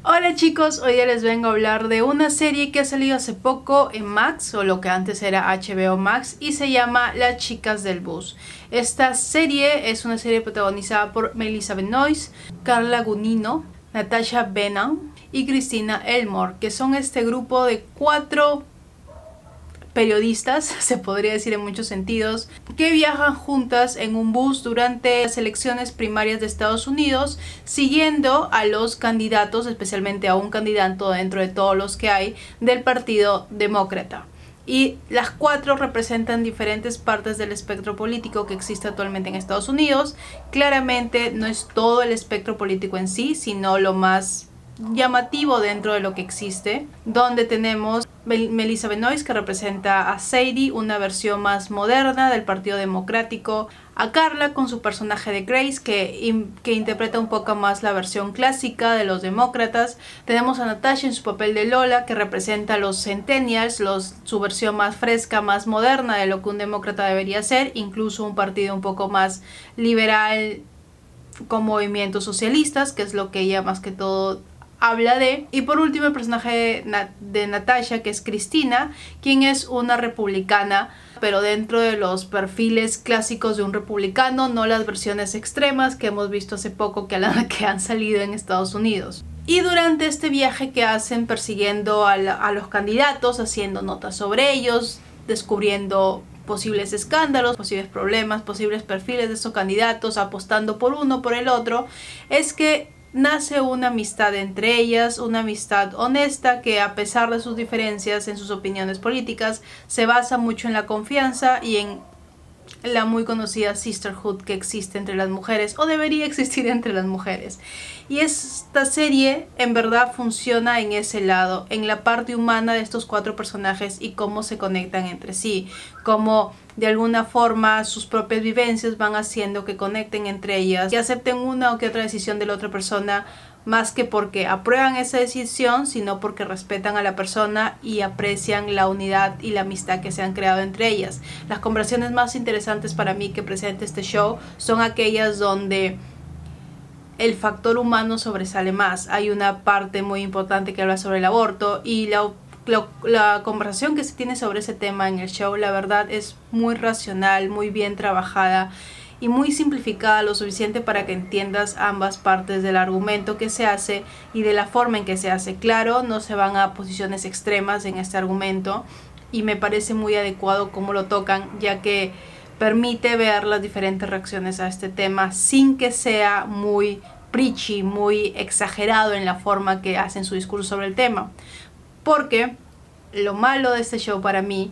Hola chicos, hoy día les vengo a hablar de una serie que ha salido hace poco en Max, o lo que antes era HBO Max, y se llama Las Chicas del Bus. Esta serie es una serie protagonizada por Melissa Benoist, Carla Gugino, Natasha Benham y Christina Elmore, que son este grupo de 4 periodistas, se podría decir en muchos sentidos, que viajan juntas en un bus durante las elecciones primarias de Estados Unidos, siguiendo a los candidatos, especialmente a un candidato dentro de todos los que hay del Partido Demócrata. Y las 4 representan diferentes partes del espectro político que existe actualmente en Estados Unidos. Claramente no es todo el espectro político en sí, sino lo más llamativo dentro de lo que existe, donde tenemos Melissa Benoist, que representa a Sadie, una versión más moderna del Partido Democrático, a Carla con su personaje de Grace, que interpreta un poco más la versión clásica de los demócratas. Tenemos a Natasha en su papel de Lola, que representa a los Centennials, su versión más fresca, más moderna de lo que un demócrata debería ser, incluso un partido un poco más liberal con movimientos socialistas, que es lo que ella más que todo habla de. Y por último el personaje de Natasha, que es Cristina, quien es una republicana, pero dentro de los perfiles clásicos de un republicano, no las versiones extremas que hemos visto hace poco que han salido en Estados Unidos. Y durante este viaje que hacen persiguiendo a los candidatos, haciendo notas sobre ellos, descubriendo posibles escándalos, posibles problemas, posibles perfiles de esos candidatos, apostando por uno, por el otro, es que nace una amistad entre ellas, una amistad honesta que, a pesar de sus diferencias en sus opiniones políticas, se basa mucho en la confianza y en la muy conocida sisterhood que existe entre las mujeres, o debería existir entre las mujeres. Y esta serie en verdad funciona en ese lado, en la parte humana de estos 4 personajes y cómo se conectan entre sí, cómo de alguna forma sus propias vivencias van haciendo que conecten entre ellas y acepten una o que otra decisión de la otra persona, más que porque aprueban esa decisión, sino porque respetan a la persona y aprecian la unidad y la amistad que se han creado entre ellas. Las conversaciones más interesantes para mí que presenta este show son aquellas donde el factor humano sobresale más. Hay una parte muy importante que habla sobre el aborto, y la conversación que se tiene sobre ese tema en el show, la verdad, es muy racional, muy bien trabajada y muy simplificada, lo suficiente para que entiendas ambas partes del argumento que se hace y de la forma en que se hace. Claro, no se van a posiciones extremas en este argumento, y me parece muy adecuado cómo lo tocan, ya que permite ver las diferentes reacciones a este tema sin que sea muy preachy, muy exagerado en la forma que hacen su discurso sobre el tema. Porque lo malo de este show para mí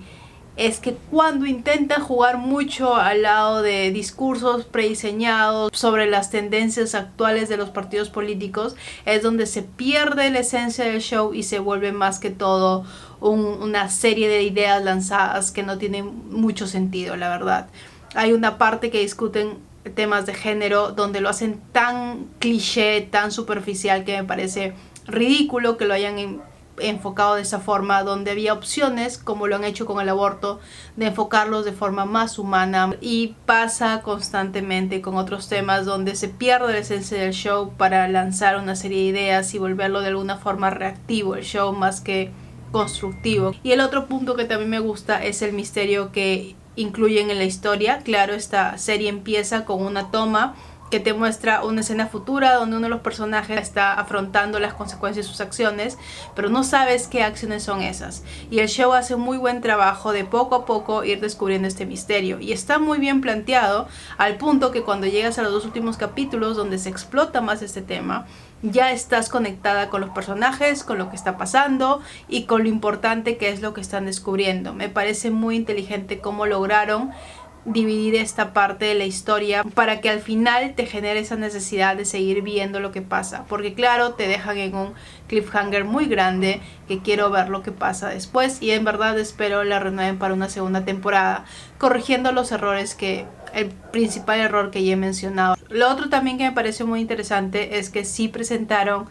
es que cuando intentan jugar mucho al lado de discursos prediseñados sobre las tendencias actuales de los partidos políticos, es donde se pierde la esencia del show y se vuelve más que todo una serie de ideas lanzadas que no tienen mucho sentido, la verdad. Hay una parte que discuten temas de género donde lo hacen tan cliché, tan superficial, que me parece ridículo que lo hayan enfocado de esa forma, donde había opciones, como lo han hecho con el aborto, de enfocarlos de forma más humana. Y pasa constantemente con otros temas donde se pierde la esencia del show para lanzar una serie de ideas y volverlo de alguna forma reactivo el show más que constructivo. Y el otro punto que también me gusta es el misterio que incluyen en la historia. Claro, esta serie empieza con una toma que te muestra una escena futura donde uno de los personajes está afrontando las consecuencias de sus acciones, pero no sabes qué acciones son esas. Y el show hace muy buen trabajo de poco a poco ir descubriendo este misterio. Y está muy bien planteado, al punto que cuando llegas a los 2 últimos capítulos, donde se explota más este tema, ya estás conectada con los personajes, con lo que está pasando y con lo importante que es lo que están descubriendo. Me parece muy inteligente cómo lograron dividir esta parte de la historia para que al final te genere esa necesidad de seguir viendo lo que pasa, porque claro, te dejan en un cliffhanger muy grande que quiero ver lo que pasa después, y en verdad espero la renueven para una segunda temporada, corrigiendo los errores el principal error que ya he mencionado. Lo otro también que me pareció muy interesante es que sí presentaron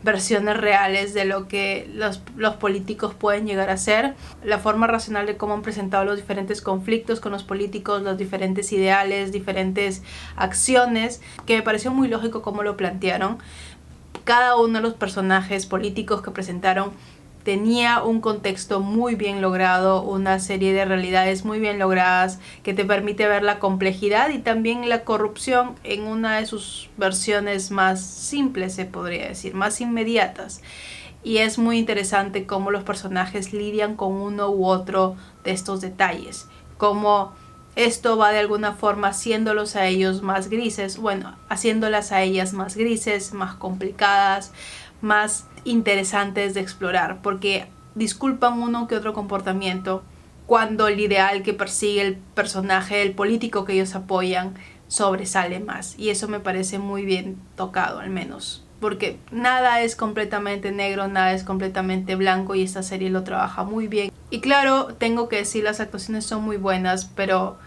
versiones reales de lo que los políticos pueden llegar a ser, la forma racional de cómo han presentado los diferentes conflictos con los políticos, los diferentes ideales, diferentes acciones, que me pareció muy lógico cómo lo plantearon. Cada uno de los personajes políticos que presentaron tenía un contexto muy bien logrado, una serie de realidades muy bien logradas que te permite ver la complejidad y también la corrupción en una de sus versiones más simples, se podría decir, más inmediatas. Y es muy interesante cómo los personajes lidian con uno u otro de estos detalles, cómo esto va de alguna forma haciéndolos a ellos más grises, bueno, haciéndolas a ellas más grises, más complicadas, más interesantes de explorar, porque disculpan uno que otro comportamiento cuando el ideal que persigue el personaje, el político que ellos apoyan, sobresale más. Y eso me parece muy bien tocado, al menos, porque nada es completamente negro, nada es completamente blanco, y esta serie lo trabaja muy bien. Y claro, tengo que decir, las actuaciones son muy buenas, pero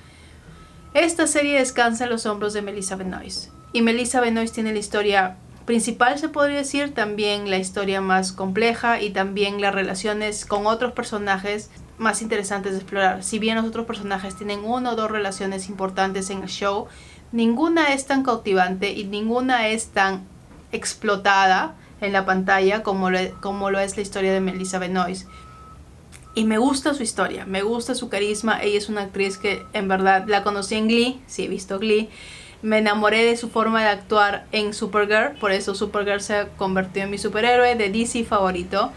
esta serie descansa en los hombros de Melissa Benoist. Y Melissa Benoist tiene la historia principal, se podría decir, también la historia más compleja y también las relaciones con otros personajes más interesantes de explorar. Si bien los otros personajes tienen una o dos relaciones importantes en el show, ninguna es tan cautivante y ninguna es tan explotada en la pantalla como lo es la historia de Melissa Benoist. Y me gusta su historia, me gusta su carisma. Ella es una actriz que en verdad la conocí en Glee, sí he visto Glee. Me enamoré de su forma de actuar en Supergirl, por eso Supergirl se convirtió en mi superhéroe de DC favorito.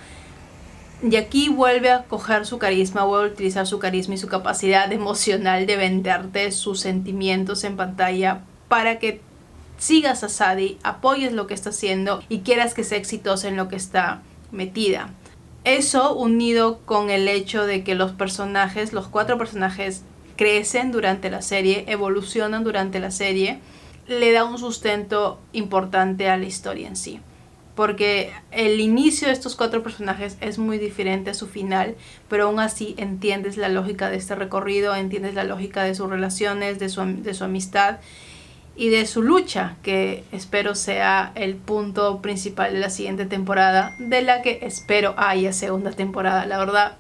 Y aquí vuelve a coger su carisma, vuelve a utilizar su carisma y su capacidad emocional de venderte sus sentimientos en pantalla para que sigas a Sadie, apoyes lo que está haciendo y quieras que sea exitosa en lo que está metida. Eso unido con el hecho de que los personajes, los 4 personajes, crecen durante la serie, evolucionan durante la serie, le da un sustento importante a la historia en sí. Porque el inicio de estos 4 personajes es muy diferente a su final, pero aún así entiendes la lógica de este recorrido, entiendes la lógica de sus relaciones, de su amistad y de su lucha, que espero sea el punto principal de la siguiente temporada, de la que espero haya segunda temporada. La verdad,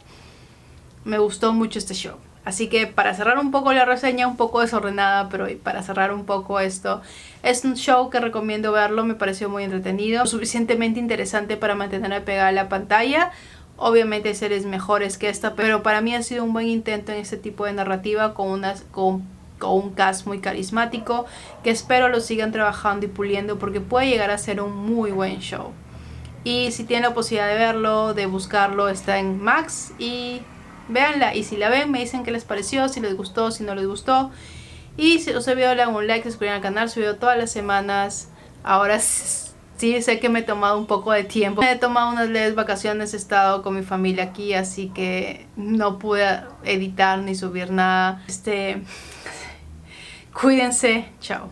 me gustó mucho este show. Así que para cerrar un poco la reseña, un poco desordenada, pero para cerrar un poco esto, es un show que recomiendo verlo, me pareció muy entretenido, suficientemente interesante para mantenerme pegada a la pantalla. Obviamente hay series mejores que esta, pero para mí ha sido un buen intento en este tipo de narrativa con un cast muy carismático, que espero lo sigan trabajando y puliendo, porque puede llegar a ser un muy buen show. Y si tienen la posibilidad de verlo, de buscarlo, está en Max y véanla, y si la ven me dicen qué les pareció, si les gustó, si no les gustó. Y si os he visto, le hagan un like, se suscriban al canal, subo todas las semanas. Ahora sí sé que me he tomado un poco de tiempo, me he tomado unas leves vacaciones, he estado con mi familia aquí, así que no pude editar ni subir nada. Cuídense, chao.